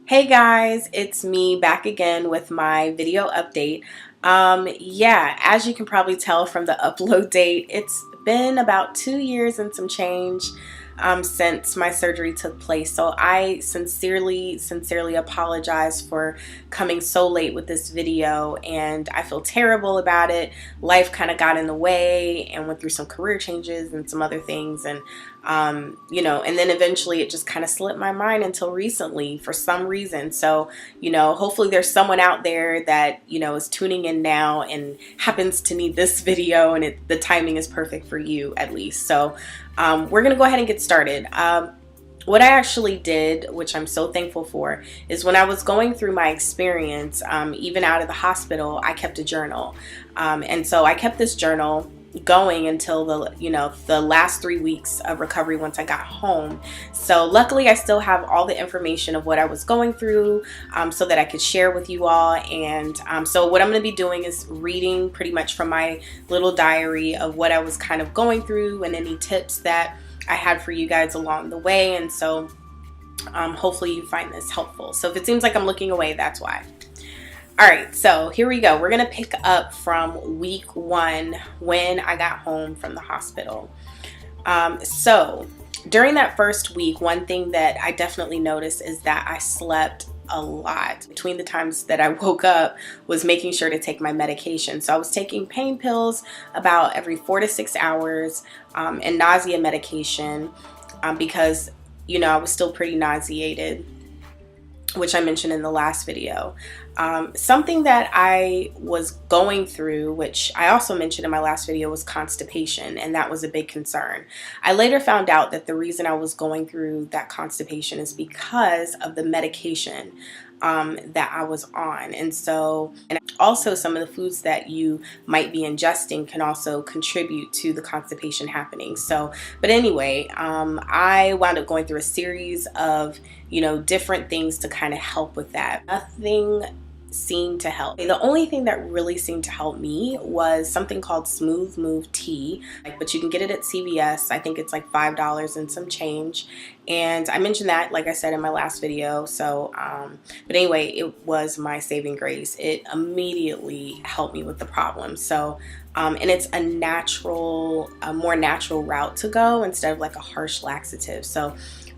Hey guys, it's me back again with my video update. Yeah, as you can probably tell from the upload date, it's been about 2 years and some change since my surgery took place. So I sincerely apologize for coming so late with this video, and I feel terrible about it. Life kind of got in the way and went through some career changes and some other things, and and then eventually it just kind of slipped my mind until recently for some reason. So, hopefully there's someone out there that, is tuning in now and happens to need this video, and the timing is perfect for you at least. So, we're going to go ahead and get started. What I actually did, which I'm so thankful for, is when I was going through my experience, even out of the hospital, I kept a journal. And so I kept this journal going until the last 3 weeks of recovery once I got home. So luckily I still have all the information of what I was going through, so that I could share with you all. And so what I'm going to be doing is reading pretty much from my little diary of what I was kind of going through and any tips that I had for you guys along the way. And so hopefully you find this helpful. So if it seems like I'm looking away, that's why. All right, so here we go. We're going to pick up from week 1 when I got home from the hospital. So during that first week, one thing that I definitely noticed is that I slept a lot. Between the times that I woke up was making sure to take my medication. So I was taking pain pills about every 4 to 6 hours, and nausea medication, because, I was still pretty nauseated, which I mentioned in the last video. Something that I was going through, which I also mentioned in my last video, was constipation, and that was a big concern. I later found out that the reason I was going through that constipation is because of the medication that I was on. And also some of the foods that you might be ingesting can also contribute to the constipation happening. So, but anyway, I wound up going through a series of, different things to kind of help with that. Nothing seemed to help. The only thing that really seemed to help me was something called Smooth Move tea, but you can get it at CVS. I think it's like $5 and some change. And I mentioned that, like I said, in my last video. So, but anyway, it was my saving grace. It immediately helped me with the problem. So, and it's a more natural route to go instead of like a harsh laxative. So,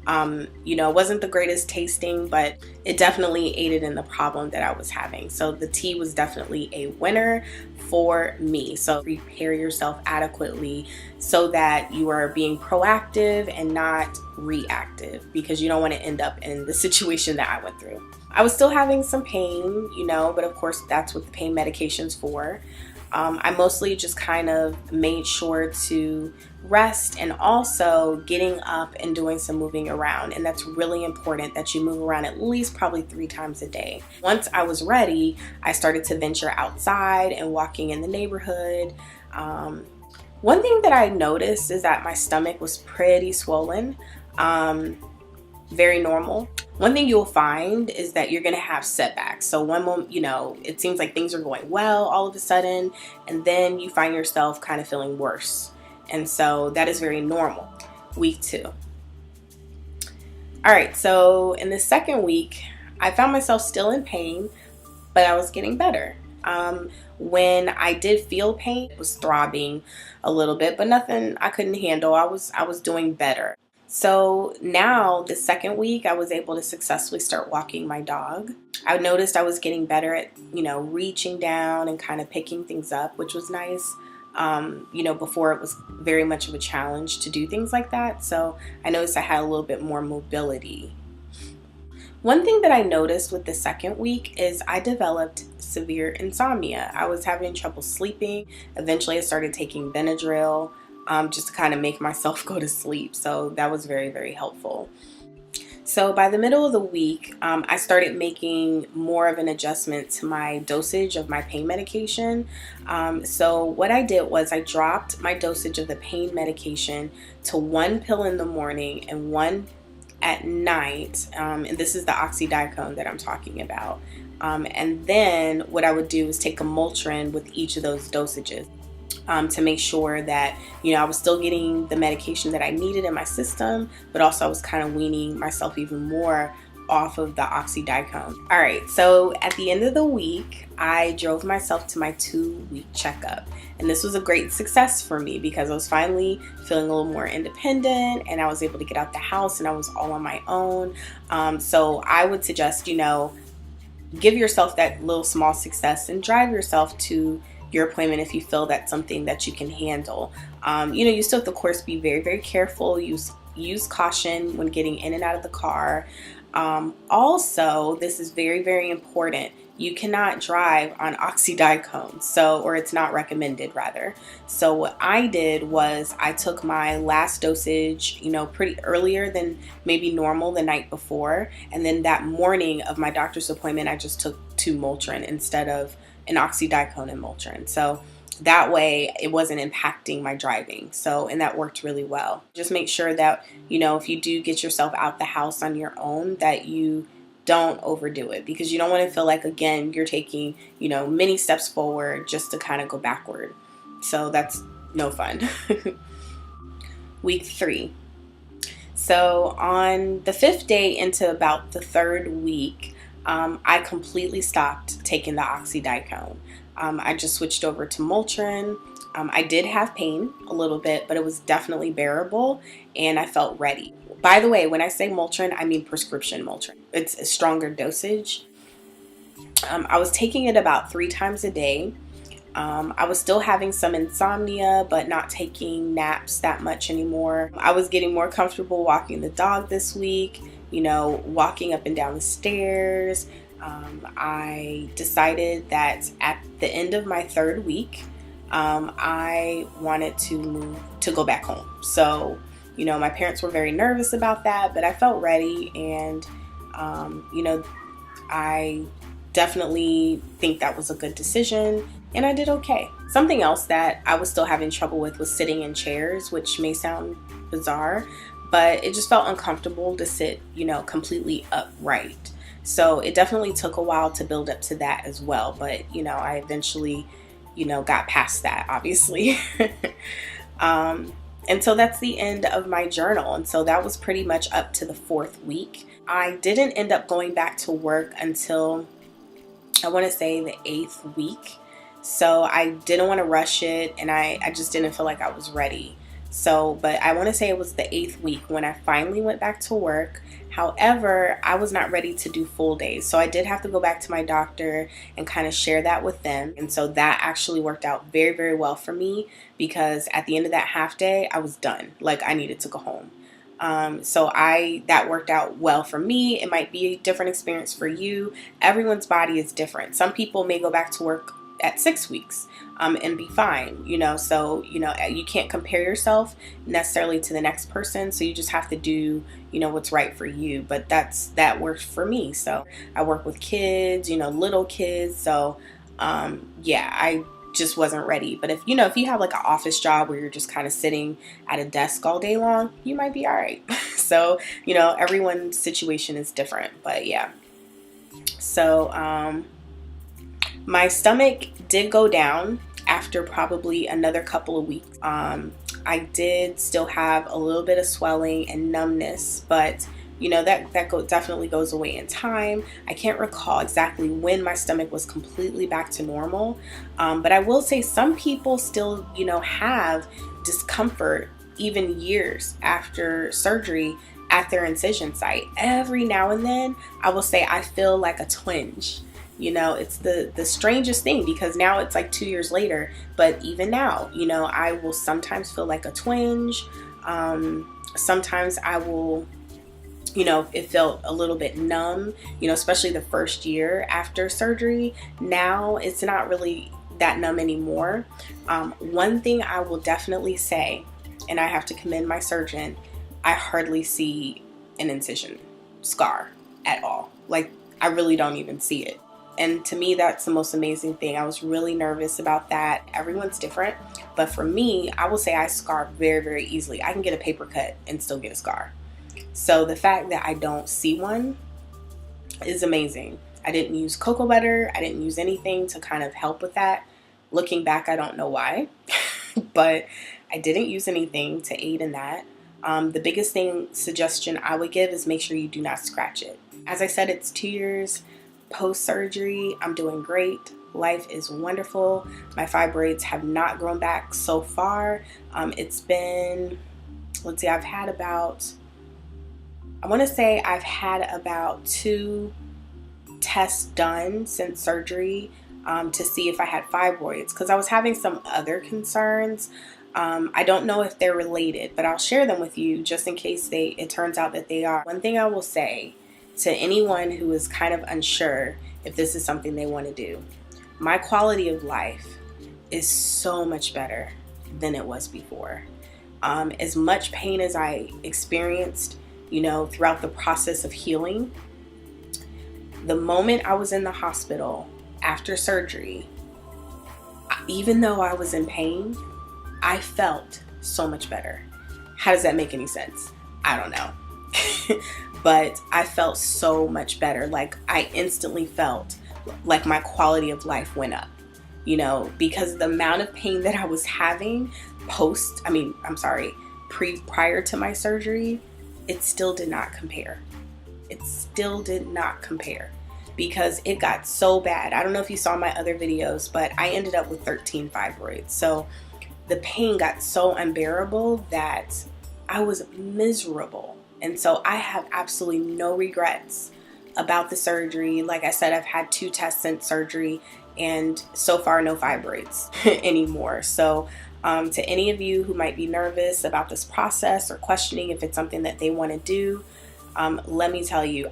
it wasn't the greatest tasting, but it definitely aided in the problem that I was having. So the tea was definitely a winner for me. So prepare yourself adequately so that you are being proactive and not reactive, because you don't want to end up in the situation that I went through. I was still having some pain, but of course that's what the pain medication's for. I mostly just kind of made sure to rest, and also getting up and doing some moving around. And that's really important that you move around at least probably 3 times a day. Once I was ready, I started to venture outside and walking in the neighborhood. One thing that I noticed is that my stomach was pretty swollen. Very normal. One thing you'll find is that you're going to have setbacks. So one moment, it seems like things are going well all of a sudden, and then you find yourself kind of feeling worse. And so that is very normal. Week 2. All right, so in the second week, I found myself still in pain, but I was getting better. When I did feel pain, it was throbbing a little bit, but nothing I couldn't handle. I was doing better. So now the second week, I was able to successfully start walking my dog. I noticed I was getting better at, reaching down and kind of picking things up, which was nice. Before it was very much of a challenge to do things like that. So I noticed I had a little bit more mobility. One thing that I noticed with the second week is I developed severe insomnia. I was having trouble sleeping. Eventually I started taking Benadryl, just to kind of make myself go to sleep. So that was very, very helpful. So by the middle of the week, I started making more of an adjustment to my dosage of my pain medication. So what I did was I dropped my dosage of the pain medication to 1 pill in the morning and 1 at night. And this is the oxycodone that I'm talking about. And then what I would do is take a Motrin with each of those dosages. To make sure that, I was still getting the medication that I needed in my system, but also I was kind of weaning myself even more off of the oxydicone. All right, so at the end of the week, I drove myself to my 2-week checkup. And this was a great success for me because I was finally feeling a little more independent and I was able to get out the house and I was all on my own. So I would suggest, give yourself that little small success and drive yourself to your appointment if you feel that's something that you can handle. You still have to, of course, be very, very careful. Use caution when getting in and out of the car. Also, this is very, very important. You cannot drive on oxydicone, or it's not recommended rather. So what I did was I took my last dosage, pretty earlier than maybe normal the night before. And then that morning of my doctor's appointment, I just took 2 Motrin instead of an oxydicone and Motrin. So that way it wasn't impacting my driving. And that worked really well. Just make sure that, if you do get yourself out the house on your own, that you don't overdo it, because you don't want to feel like, again, you're taking, many steps forward just to kind of go backward. So that's no fun. Week 3. So on the 5th day into about the 3rd week, I completely stopped taking the oxydicone. I just switched over to Motrin. I did have pain a little bit, but it was definitely bearable and I felt ready. By the way, when I say Motrin, I mean prescription Motrin. It's a stronger dosage. I was taking it about 3 times a day. I was still having some insomnia, but not taking naps that much anymore. I was getting more comfortable walking the dog this week, walking up and down the stairs. I decided that at the end of my 3rd week, I wanted to go back home. So, my parents were very nervous about that, but I felt ready, and, I definitely think that was a good decision, and I did okay. Something else that I was still having trouble with was sitting in chairs, which may sound bizarre, but it just felt uncomfortable to sit, completely upright. So it definitely took a while to build up to that as well. But, I eventually, got past that, obviously. And so that's the end of my journal. And so that was pretty much up to the 4th week. I didn't end up going back to work until, I want to say, the 8th week. So I didn't want to rush it, and I just didn't feel like I was ready. But I want to say it was the 8th week when I finally went back to work. However, I was not ready to do full days. So I did have to go back to my doctor and kind of share that with them. And so that actually worked out very, very well for me, because at the end of that half day, I was done. Like, I needed to go home. That worked out well for me. It might be a different experience for you. Everyone's body is different. Some people may go back to work at 6 weeks and be fine, so you can't compare yourself necessarily to the next person, so you just have to do what's right for you. But that works for me. So I work with kids, little kids, so I just wasn't ready. But if you have like an office job where you're just kind of sitting at a desk all day long, you might be all right. So everyone's situation is different, but yeah. So my stomach did go down after probably another couple of weeks. I did still have a little bit of swelling and numbness, but that definitely goes away in time. I can't recall exactly when my stomach was completely back to normal, but I will say some people still have discomfort even years after surgery at their incision site. Every now and then, I will say I feel like a twinge. It's the strangest thing, because now it's like 2 years later, but even now, I will sometimes feel like a twinge. Sometimes I will, it felt a little bit numb, especially the first year after surgery. Now it's not really that numb anymore. One thing I will definitely say, and I have to commend my surgeon, I hardly see an incision scar at all. Like, I really don't even see it. And to me, that's the most amazing thing. I was really nervous about that. Everyone's different. But for me, I will say I scar very, very easily. I can get a paper cut and still get a scar. So the fact that I don't see one is amazing. I didn't use cocoa butter. I didn't use anything to kind of help with that. Looking back, I don't know why. But I didn't use anything to aid in that. The biggest suggestion I would give is make sure you do not scratch it. As I said, it's 2 years post-surgery. I'm doing great. Life is wonderful. My fibroids have not grown back so far. It's been, let's see, I've had about 2 tests done since surgery to see if I had fibroids, because I was having some other concerns. I don't know if they're related, but I'll share them with you just in case it turns out that they are. One thing I will say to anyone who is kind of unsure if this is something they want to do, my quality of life is so much better than it was before. As much pain as I experienced, throughout the process of healing, the moment I was in the hospital after surgery, even though I was in pain, I felt so much better. How does that make any sense? I don't know. But I felt so much better. Like, I instantly felt like my quality of life went up, because the amount of pain that I was having prior to my surgery, it still did not compare. It still did not compare, because it got so bad. I don't know if you saw my other videos, but I ended up with 13 fibroids. So the pain got so unbearable that I was miserable. And so I have absolutely no regrets about the surgery. Like I said, I've had 2 tests since surgery, and so far no fibroids anymore. So to any of you who might be nervous about this process or questioning if it's something that they want to do, let me tell you,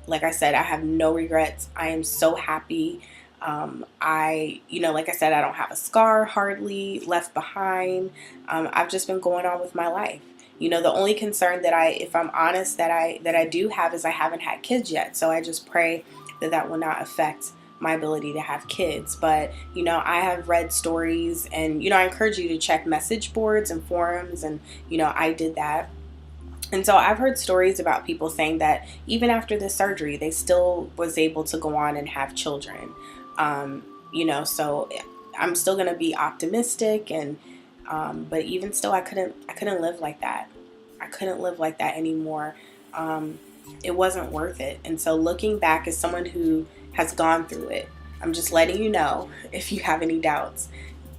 like I said, I have no regrets. I am so happy. Like I said, I don't have a scar hardly left behind. I've just been going on with my life. The only concern if I'm honest, that I do have is I haven't had kids yet. So I just pray that will not affect my ability to have kids. But, I have read stories, and, I encourage you to check message boards and forums, and, I did that. And so I've heard stories about people saying that even after the surgery, they still was able to go on and have children. So I'm still going to be optimistic, and but even still, I couldn't live like that. I couldn't live like that anymore. It wasn't worth it. And so looking back, as someone who has gone through it, I'm just letting you know, if you have any doubts,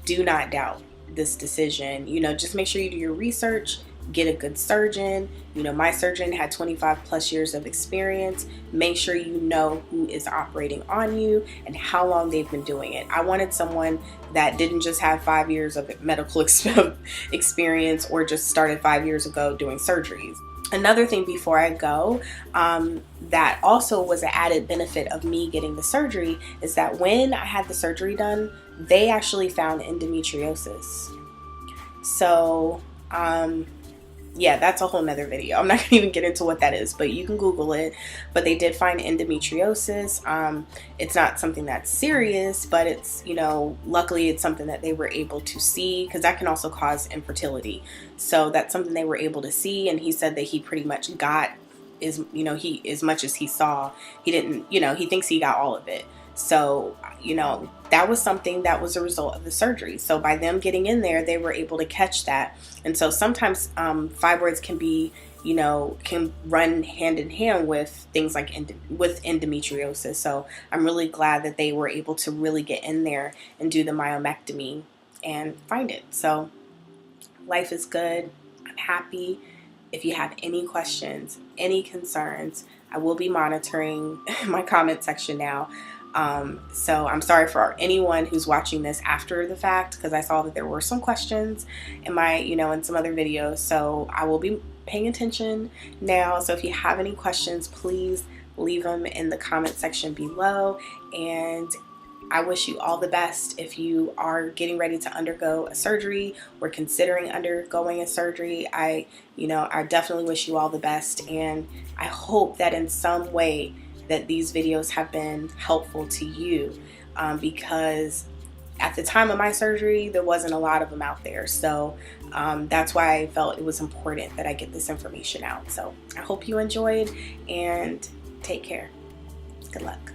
do not doubt this decision. Just make sure you do your research, get a good surgeon. My surgeon had 25 plus years of experience. Make sure you know who is operating on you and how long they've been doing it. I wanted someone that didn't just have 5 years of medical experience or just started 5 years ago doing surgeries. Another thing before I go, that also was an added benefit of me getting the surgery, is that when I had the surgery done, they actually found endometriosis. So, yeah, that's a whole nother video. I'm not going to even get into what that is, but you can Google it. But they did find endometriosis. It's not something that's serious, but it's, luckily it's something that they were able to see, because that can also cause infertility. So that's something they were able to see. And he said that he pretty much got as much as he saw. He didn't, he thinks he got all of it. So, that was something that was a result of the surgery. So by them getting in there, they were able to catch that. And so sometimes fibroids can be, can run hand in hand with things like with endometriosis. So I'm really glad that they were able to really get in there and do the myomectomy and find it. So life is good. I'm happy. If you have any questions, any concerns, I will be monitoring my comment section now. So I'm sorry for anyone who's watching this after the fact, because I saw that there were some questions in my, in some other videos. So I will be paying attention now. So if you have any questions, please leave them in the comment section below. And I wish you all the best if you are getting ready to undergo a surgery or considering undergoing a surgery. I definitely wish you all the best. And I hope that in some way that these videos have been helpful to you, because at the time of my surgery, there wasn't a lot of them out there. So that's why I felt it was important that I get this information out. So I hope you enjoyed, and take care. Good luck.